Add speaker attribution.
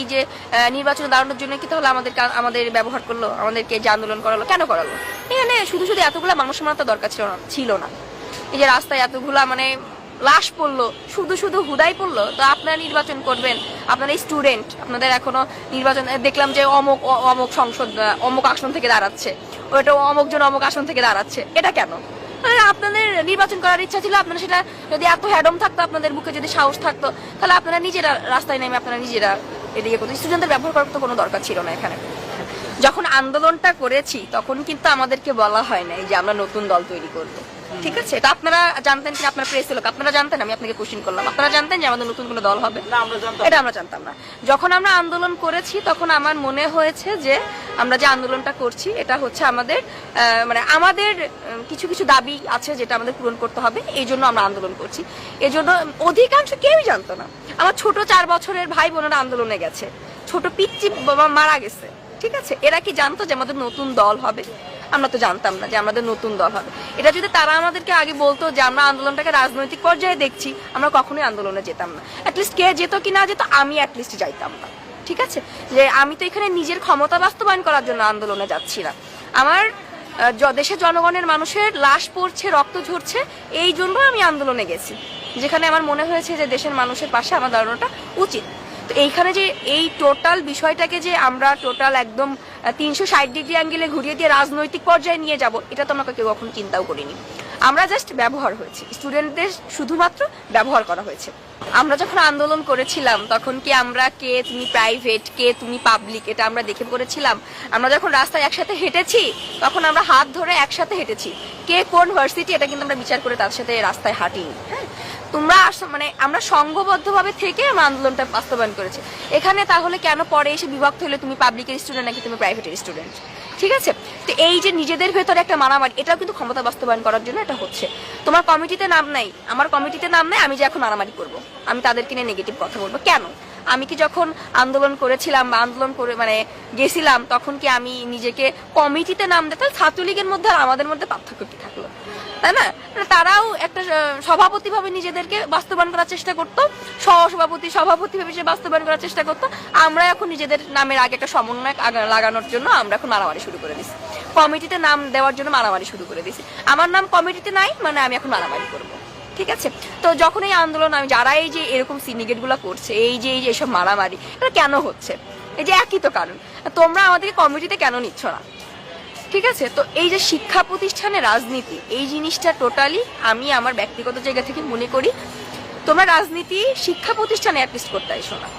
Speaker 1: এই যে নির্বাচনে দাঁড়ানোর জন্য কি তাহলে আমাদের ব্যবহার করলো, আমাদেরকে যে আন্দোলন করালো, কেন করালো? এখানে শুধু শুধু এতগুলা মানুষ মারার দরকার ছিল না। এই যে রাস্তায় এতগুলা মানে লাশ পড়লো, শুধু শুধু হুদাই পড়লো, তো আপনারা নির্বাচন করবেন, আপনারা স্টুডেন্ট, আপনাদের এখনো নির্বাচন দেখলাম যে অমুক সংসদ অমুক আসন থেকে দাঁড়াচ্ছে, ওইটা অমুকজন অমুক আসন থেকে দাঁড়াচ্ছে, এটা কেন? আপনাদের নির্বাচন করার ইচ্ছা ছিল, আপনারা সেটা যদি এত হ্যাডম থাকতো, আপনাদের বুকে যদি সাহস থাকতো, তাহলে আপনারা নিজেরা রাস্তায় নেমে আপনারা নিজেরা এদিকে করতো। স্টুডেন্টদের ব্যবহার করার তো কোনো দরকার ছিল না এখানে। যখন আন্দোলনটা করেছি তখন কিন্তু আমাদেরকে বলা হয় না যে আমরা নতুন দল তৈরি করবো, ঠিক আছে? এটা আপনারা জানতেন কিনা, আপনার প্রেস লোক, আপনারা জানতেন? আমি আপনাকে কোশ্চেন করলাম, আপনারা জানতেন যে আমাদের নতুন কোনো দল হবে? এটা আমরা জানতাম না। যখন আমরা আন্দোলন করেছি তখন আমার মনে হয়েছে যে আমরা যে আন্দোলনটা করছি এটা হচ্ছে আমাদের মানে আমাদের কিছু কিছু দাবি আছে যেটা আমাদের পূরণ করতে হবে, এই জন্য আমরা আন্দোলন করছি। এই জন্য অধিকাংশ কেউই জানতো না। আমার ছোট 4 বছরের ভাই বোনেরা আন্দোলনে গেছে, ছোট পিচ্চি বাবা মারা গেছে, ঠিক আছে? এরা কি জানতো যে আমাদের নতুন দল হবে? আমরা তো জানতাম না যে আমাদের নতুন দল হবে। এটা যদি তারা আমাদেরকে আগে বলতো যে আমরা আন্দোলনটাকে রাজনৈতিক পর্যায়ে দেখছি, আমরা কখনোই আন্দোলনে যেতাম না। অ্যাটলিস্ট কে যেত কি না যেত, আমি অ্যাটলিস্ট যাইতাম না, ঠিক আছে? যে আমি তো এখানে নিজের ক্ষমতা বাস্তবায়ন করার জন্য আন্দোলনে যাচ্ছি না। আমার দেশের জনগণের মানুষের লাশ পড়ছে, রক্ত ঝরছে, এই জন্য আমি আন্দোলনে গেছি, যেখানে আমার মনে হয়েছে যে দেশের মানুষের পাশে আমার দাঁড়ানোটা উচিত। তো এইখানে যে এই টোটাল বিষয়টাকে যে আমরা টোটাল একদম 360 ডিগ্রি অ্যাঙ্গেলে ঘুরিয়ে দিয়ে রাজনৈতিক পর্যায়ে নিয়ে যাব, এটা তো আমরা কেউ কখনো চিন্তাও করিনি। আমরা জাস্ট ব্যবহার হয়েছি, স্টুডেন্টদের শুধুমাত্র ব্যবহার করা হয়েছে। আমরা যখন আন্দোলন করেছিলাম তখন কি আমরা কে তুমি প্রাইভেট, কে তুমি পাবলিক, এটা আমরা দেখে করেছিলাম? আমরা যখন রাস্তায় একসাথে হেঁটেছি তখন আমরা হাত ধরে একসাথে হেঁটেছি। কে কোন ভার্সিটি এটা কিন্তু আমরা বিচার করে তার সাথে রাস্তায় হাঁটিনি। হ্যাঁ, তোমরা মানে আমরা সংঘবদ্ধভাবে থেকে আমরা আন্দোলনটা বাস্তবায়ন করেছি। এখানে তাহলে কেন পরে এসে বিভক্ত হলে তুমি পাবলিকের স্টুডেন্ট নাকি তুমি প্রাইভেটের স্টুডেন্ট? ঠিক আছে? তো এই যে নিজেদের ভেতরে একটা মারামারি, এটাও কিন্তু ক্ষমতা বাস্তবায়ন করার জন্য এটা হচ্ছে। তোমার কমিটিতে নাম নাই, আমার কমিটিতে নাম নাই, আমি যে এখন মারামারি করব, আমি তাদেরকে নিয়ে নেগেটিভ কথা বলবো কেন? আমি কি যখন আন্দোলন করেছিলাম বা আন্দোলন করে মানে গেছিলাম তখন কি আমি নিজেকে কমিটিতে নাম দিতাম? ছাত্রলীগের মধ্যে আর আমাদের মধ্যে পার্থক্য কি থাকলো, তাই না? তারাও একটা সভাপতি ভাবে নিজেদেরকে বাস্তবায়ন করার চেষ্টা করতো, সহসভাপতি সভাপতি ভাবে বাস্তবায়ন করার চেষ্টা করতো। আমরা এখন নিজেদের নামের আগে একটা সমন্বয় লাগানোর জন্য আমরা এখন মারামারি শুরু করে দিছি, কমিটিতে নাম দেওয়ার জন্য মারামারি শুরু করে দিছি। আমার নাম কমিটিতে নাই মানে আমি এখন মারামারি করবো, ঠিক আছে? তো যখন এই আন্দোলন আমি যারা এই যে এরকম সিন্ডিকেট গুলা করছে, এই যে এইসব মারামারি, এটা কেন হচ্ছে? এই যে একই তো কারণ, তোমরা আমাদেরকে কমিটিতে কেন নিচ্ছ না? ঠিক আছে? তো এই যে শিক্ষা প্রতিষ্ঠানে রাজনীতি, এই জিনিসটা টোটালি আমি আমার ব্যক্তিগত জায়গা থেকে মনে করি তোমরা রাজনীতি শিক্ষা প্রতিষ্ঠানে অ্যাটলিস্ট করতে আইসো না।